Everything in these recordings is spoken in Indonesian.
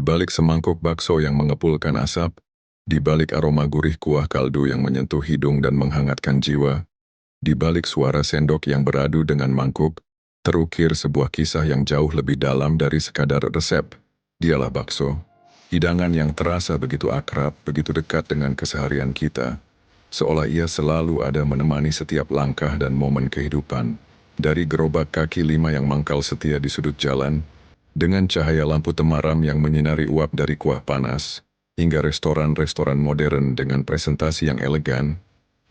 balik semangkuk bakso yang mengepulkan asap, di balik aroma gurih kuah kaldu yang menyentuh hidung dan menghangatkan jiwa, di balik suara sendok yang beradu dengan mangkuk, terukir sebuah kisah yang jauh lebih dalam dari sekadar resep. Dialah bakso, hidangan yang terasa begitu akrab, begitu dekat dengan keseharian kita, seolah ia selalu ada menemani setiap langkah dan momen kehidupan. Dari gerobak kaki lima yang mangkal setia di sudut jalan, dengan cahaya lampu temaram yang menyinari uap dari kuah panas, hingga restoran-restoran modern dengan presentasi yang elegan,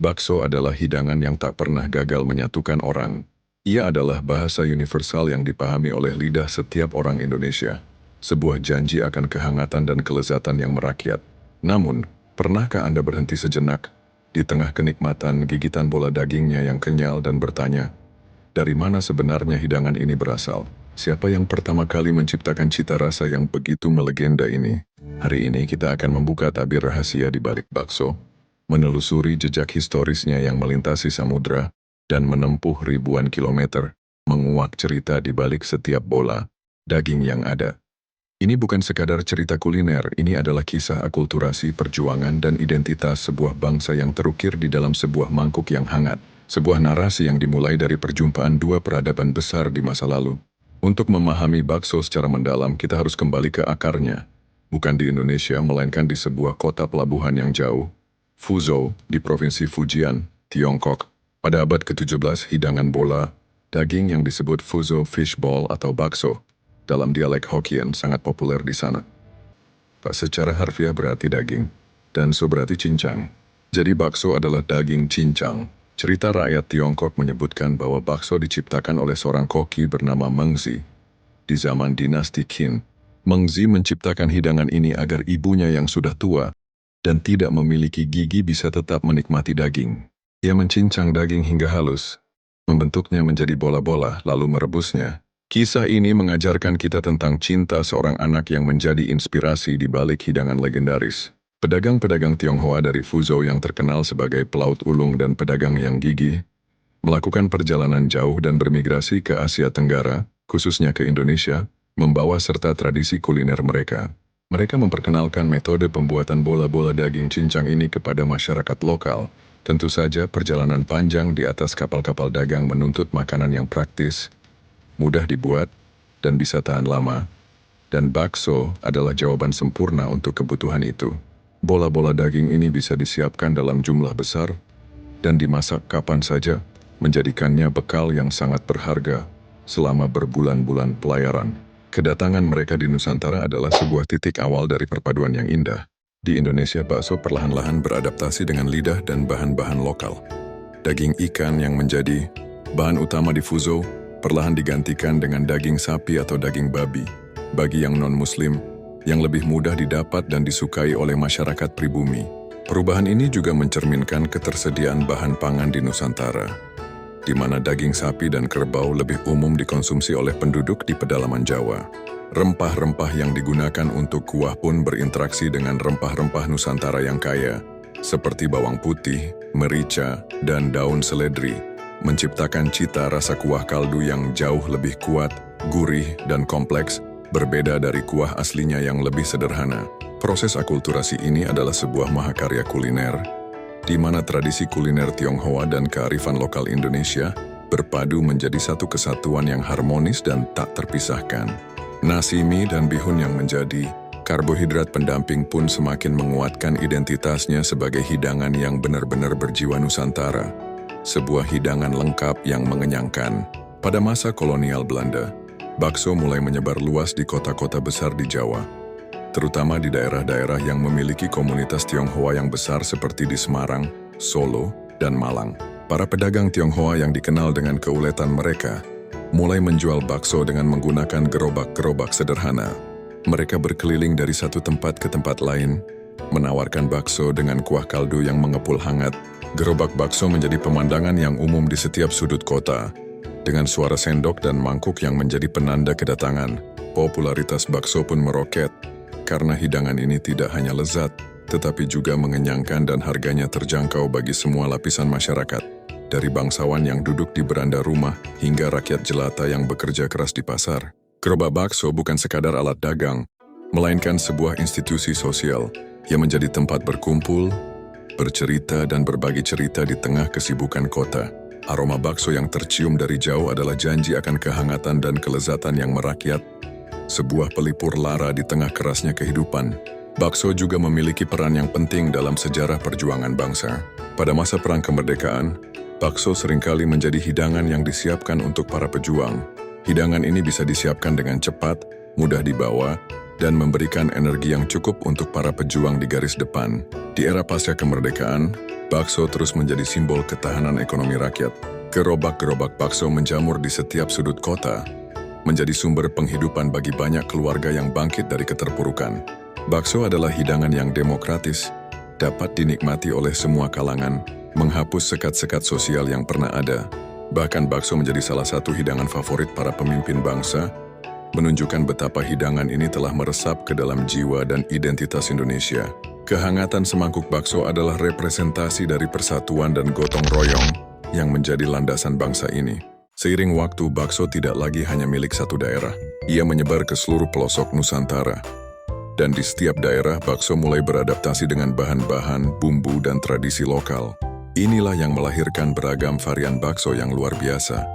bakso adalah hidangan yang tak pernah gagal menyatukan orang. Ia adalah bahasa universal yang dipahami oleh lidah setiap orang Indonesia. Sebuah janji akan kehangatan dan kelezatan yang merakyat. Namun, pernahkah Anda berhenti sejenak di tengah kenikmatan gigitan bola dagingnya yang kenyal dan bertanya, dari mana sebenarnya hidangan ini berasal? Siapa yang pertama kali menciptakan cita rasa yang begitu melegenda ini? Hari ini kita akan membuka tabir rahasia di balik bakso, menelusuri jejak historisnya yang melintasi samudra, dan menempuh ribuan kilometer, menguak cerita di balik setiap bola daging yang ada. Ini bukan sekadar cerita kuliner, ini adalah kisah akulturasi, perjuangan, dan identitas sebuah bangsa yang terukir di dalam sebuah mangkuk yang hangat. Sebuah narasi yang dimulai dari perjumpaan dua peradaban besar di masa lalu. Untuk memahami bakso secara mendalam, kita harus kembali ke akarnya. Bukan di Indonesia, melainkan di sebuah kota pelabuhan yang jauh, Fuzhou, di Provinsi Fujian, Tiongkok. Pada abad ke-17, hidangan bola daging yang disebut Fuzhou fishball atau bakso, dalam dialek Hokkien sangat populer di sana. Pak secara harfiah berarti daging, dan so berarti cincang. Jadi bakso adalah daging cincang. Cerita rakyat Tiongkok menyebutkan bahwa bakso diciptakan oleh seorang koki bernama Meng Zi. Di zaman dinasti Qin, Meng Zi menciptakan hidangan ini agar ibunya yang sudah tua dan tidak memiliki gigi bisa tetap menikmati daging. Ia mencincang daging hingga halus, membentuknya menjadi bola-bola, lalu merebusnya. Kisah ini mengajarkan kita tentang cinta seorang anak yang menjadi inspirasi di balik hidangan legendaris. Pedagang-pedagang Tionghoa dari Fuzhou yang terkenal sebagai pelaut ulung dan pedagang yang gigih, melakukan perjalanan jauh dan bermigrasi ke Asia Tenggara, khususnya ke Indonesia, membawa serta tradisi kuliner mereka. Mereka memperkenalkan metode pembuatan bola-bola daging cincang ini kepada masyarakat lokal. Tentu saja perjalanan panjang di atas kapal-kapal dagang menuntut makanan yang praktis, mudah dibuat, dan bisa tahan lama. Dan bakso adalah jawaban sempurna untuk kebutuhan itu. Bola-bola daging ini bisa disiapkan dalam jumlah besar dan dimasak kapan saja, menjadikannya bekal yang sangat berharga selama berbulan-bulan pelayaran. Kedatangan mereka di Nusantara adalah sebuah titik awal dari perpaduan yang indah. Di Indonesia, bakso perlahan-lahan beradaptasi dengan lidah dan bahan-bahan lokal. Daging ikan yang menjadi bahan utama di Fuzhou perlahan digantikan dengan daging sapi atau daging babi. Bagi yang non-muslim, yang lebih mudah didapat dan disukai oleh masyarakat pribumi. Perubahan ini juga mencerminkan ketersediaan bahan pangan di Nusantara, di mana daging sapi dan kerbau lebih umum dikonsumsi oleh penduduk di pedalaman Jawa. Rempah-rempah yang digunakan untuk kuah pun berinteraksi dengan rempah-rempah Nusantara yang kaya, seperti bawang putih, merica, dan daun seledri, menciptakan cita rasa kuah kaldu yang jauh lebih kuat, gurih, dan kompleks, berbeda dari kuah aslinya yang lebih sederhana. Proses akulturasi ini adalah sebuah mahakarya kuliner, di mana tradisi kuliner Tionghoa dan kearifan lokal Indonesia berpadu menjadi satu kesatuan yang harmonis dan tak terpisahkan. Nasi, mie, dan bihun yang menjadi karbohidrat pendamping pun semakin menguatkan identitasnya sebagai hidangan yang benar-benar berjiwa Nusantara. Sebuah hidangan lengkap yang mengenyangkan. Pada masa kolonial Belanda, bakso mulai menyebar luas di kota-kota besar di Jawa, terutama di daerah-daerah yang memiliki komunitas Tionghoa yang besar seperti di Semarang, Solo, dan Malang. Para pedagang Tionghoa yang dikenal dengan keuletan mereka, mulai menjual bakso dengan menggunakan gerobak-gerobak sederhana. Mereka berkeliling dari satu tempat ke tempat lain, menawarkan bakso dengan kuah kaldu yang mengepul hangat. Gerobak bakso menjadi pemandangan yang umum di setiap sudut kota, dengan suara sendok dan mangkuk yang menjadi penanda kedatangan. Popularitas bakso pun meroket, karena hidangan ini tidak hanya lezat, tetapi juga mengenyangkan dan harganya terjangkau bagi semua lapisan masyarakat, dari bangsawan yang duduk di beranda rumah hingga rakyat jelata yang bekerja keras di pasar. Gerobak bakso bukan sekadar alat dagang, melainkan sebuah institusi sosial yang menjadi tempat berkumpul, bercerita dan berbagi cerita di tengah kesibukan kota. Aroma bakso yang tercium dari jauh adalah janji akan kehangatan dan kelezatan yang merakyat, sebuah pelipur lara di tengah kerasnya kehidupan. Bakso juga memiliki peran yang penting dalam sejarah perjuangan bangsa. Pada masa Perang Kemerdekaan, bakso seringkali menjadi hidangan yang disiapkan untuk para pejuang. Hidangan ini bisa disiapkan dengan cepat, mudah dibawa, dan memberikan energi yang cukup untuk para pejuang di garis depan. Di era pasca kemerdekaan, bakso terus menjadi simbol ketahanan ekonomi rakyat. Gerobak-gerobak bakso menjamur di setiap sudut kota, menjadi sumber penghidupan bagi banyak keluarga yang bangkit dari keterpurukan. Bakso adalah hidangan yang demokratis, dapat dinikmati oleh semua kalangan, menghapus sekat-sekat sosial yang pernah ada. Bahkan bakso menjadi salah satu hidangan favorit para pemimpin bangsa, menunjukkan betapa hidangan ini telah meresap ke dalam jiwa dan identitas Indonesia. Kehangatan semangkuk bakso adalah representasi dari persatuan dan gotong royong yang menjadi landasan bangsa ini. Seiring waktu, bakso tidak lagi hanya milik satu daerah. Ia menyebar ke seluruh pelosok Nusantara. Dan di setiap daerah, bakso mulai beradaptasi dengan bahan-bahan, bumbu, dan tradisi lokal. Inilah yang melahirkan beragam varian bakso yang luar biasa,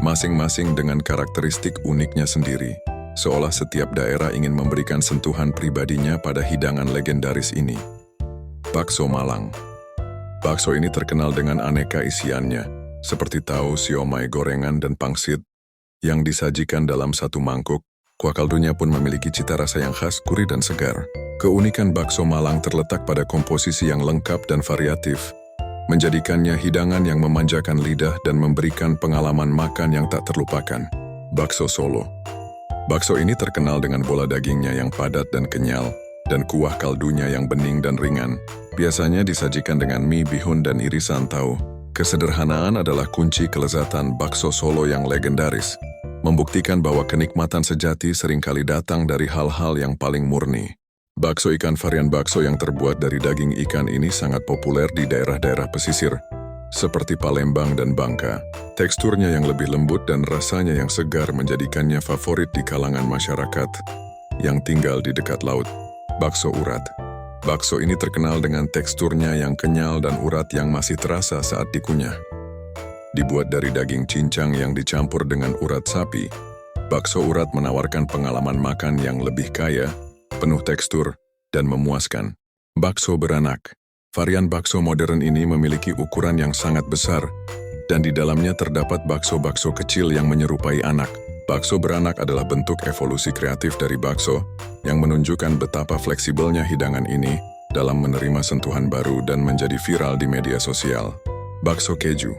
masing-masing dengan karakteristik uniknya sendiri, seolah setiap daerah ingin memberikan sentuhan pribadinya pada hidangan legendaris ini. Bakso Malang. Bakso ini terkenal dengan aneka isiannya, seperti tahu, siomay, gorengan, dan pangsit, yang disajikan dalam satu mangkuk. Kuah kaldunya pun memiliki cita rasa yang khas, gurih dan segar. Keunikan bakso Malang terletak pada komposisi yang lengkap dan variatif, menjadikannya hidangan yang memanjakan lidah dan memberikan pengalaman makan yang tak terlupakan. Bakso Solo. Bakso ini terkenal dengan bola dagingnya yang padat dan kenyal, dan kuah kaldunya yang bening dan ringan. Biasanya disajikan dengan mie, bihun, dan irisan tahu. Kesederhanaan adalah kunci kelezatan bakso Solo yang legendaris, membuktikan bahwa kenikmatan sejati seringkali datang dari hal-hal yang paling murni. Bakso ikan. Varian bakso yang terbuat dari daging ikan ini sangat populer di daerah-daerah pesisir, seperti Palembang dan Bangka. Teksturnya yang lebih lembut dan rasanya yang segar menjadikannya favorit di kalangan masyarakat yang tinggal di dekat laut. Bakso urat. Bakso ini terkenal dengan teksturnya yang kenyal dan urat yang masih terasa saat dikunyah. Dibuat dari daging cincang yang dicampur dengan urat sapi, bakso urat menawarkan pengalaman makan yang lebih kaya, penuh tekstur, dan memuaskan. Bakso beranak. Varian bakso modern ini memiliki ukuran yang sangat besar, dan di dalamnya terdapat bakso-bakso kecil yang menyerupai anak. Bakso beranak adalah bentuk evolusi kreatif dari bakso, yang menunjukkan betapa fleksibelnya hidangan ini dalam menerima sentuhan baru dan menjadi viral di media sosial. Bakso keju.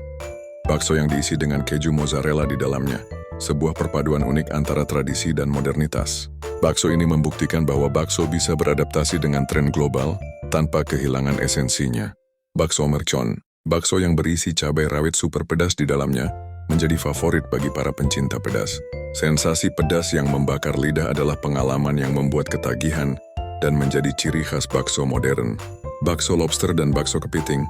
Bakso yang diisi dengan keju mozzarella di dalamnya, sebuah perpaduan unik antara tradisi dan modernitas. Bakso ini membuktikan bahwa bakso bisa beradaptasi dengan tren global tanpa kehilangan esensinya. Bakso mercon. Bakso yang berisi cabai rawit super pedas di dalamnya menjadi favorit bagi para pencinta pedas. Sensasi pedas yang membakar lidah adalah pengalaman yang membuat ketagihan dan menjadi ciri khas bakso modern. Bakso lobster dan bakso kepiting.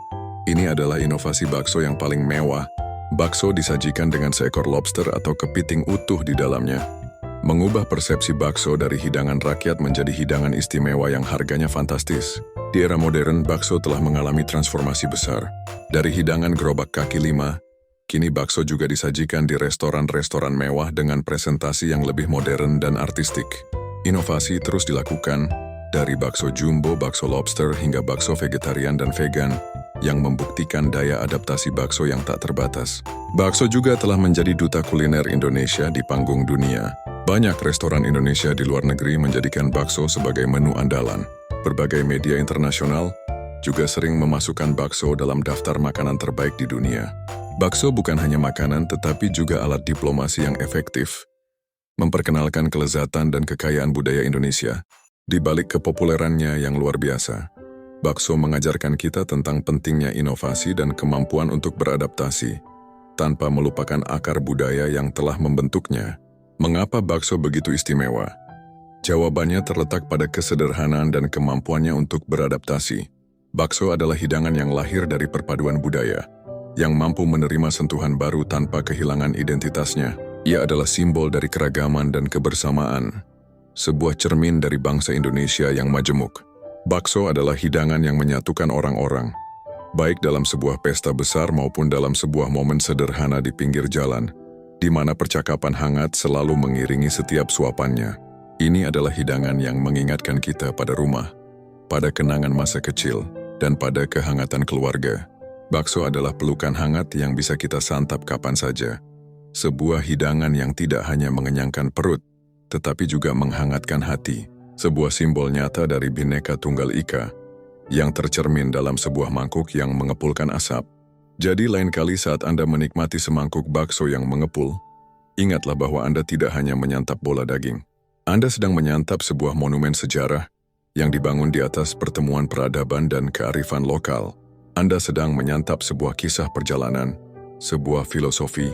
Ini adalah inovasi bakso yang paling mewah. Bakso disajikan dengan seekor lobster atau kepiting utuh di dalamnya, mengubah persepsi bakso dari hidangan rakyat menjadi hidangan istimewa yang harganya fantastis. Di era modern, bakso telah mengalami transformasi besar. Dari hidangan gerobak kaki lima, kini bakso juga disajikan di restoran-restoran mewah dengan presentasi yang lebih modern dan artistik. Inovasi terus dilakukan, dari bakso jumbo, bakso lobster, hingga bakso vegetarian dan vegan, yang membuktikan daya adaptasi bakso yang tak terbatas. Bakso juga telah menjadi duta kuliner Indonesia di panggung dunia. Banyak restoran Indonesia di luar negeri menjadikan bakso sebagai menu andalan. Berbagai media internasional juga sering memasukkan bakso dalam daftar makanan terbaik di dunia. Bakso bukan hanya makanan tetapi juga alat diplomasi yang efektif, memperkenalkan kelezatan dan kekayaan budaya Indonesia. Di balik kepopulerannya yang luar biasa, bakso mengajarkan kita tentang pentingnya inovasi dan kemampuan untuk beradaptasi, tanpa melupakan akar budaya yang telah membentuknya. Mengapa bakso begitu istimewa? Jawabannya terletak pada kesederhanaan dan kemampuannya untuk beradaptasi. Bakso adalah hidangan yang lahir dari perpaduan budaya, yang mampu menerima sentuhan baru tanpa kehilangan identitasnya. Ia adalah simbol dari keragaman dan kebersamaan, sebuah cermin dari bangsa Indonesia yang majemuk. Bakso adalah hidangan yang menyatukan orang-orang, baik dalam sebuah pesta besar maupun dalam sebuah momen sederhana di pinggir jalan, di mana percakapan hangat selalu mengiringi setiap suapannya. Ini adalah hidangan yang mengingatkan kita pada rumah, pada kenangan masa kecil, dan pada kehangatan keluarga. Bakso adalah pelukan hangat yang bisa kita santap kapan saja. Sebuah hidangan yang tidak hanya mengenyangkan perut, tetapi juga menghangatkan hati. Sebuah simbol nyata dari Bhinneka Tunggal Ika, yang tercermin dalam sebuah mangkuk yang mengepulkan asap. Jadi lain kali saat Anda menikmati semangkuk bakso yang mengepul, ingatlah bahwa Anda tidak hanya menyantap bola daging. Anda sedang menyantap sebuah monumen sejarah yang dibangun di atas pertemuan peradaban dan kearifan lokal. Anda sedang menyantap sebuah kisah perjalanan, sebuah filosofi,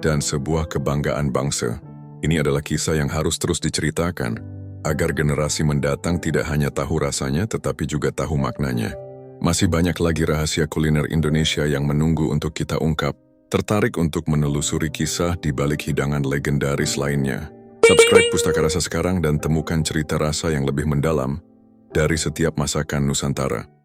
dan sebuah kebanggaan bangsa. Ini adalah kisah yang harus terus diceritakan, agar generasi mendatang tidak hanya tahu rasanya tetapi juga tahu maknanya. Masih banyak lagi rahasia kuliner Indonesia yang menunggu untuk kita ungkap. Tertarik untuk menelusuri kisah di balik hidangan legendaris lainnya? Subscribe Pustaka Rasa sekarang dan temukan cerita rasa yang lebih mendalam dari setiap masakan Nusantara.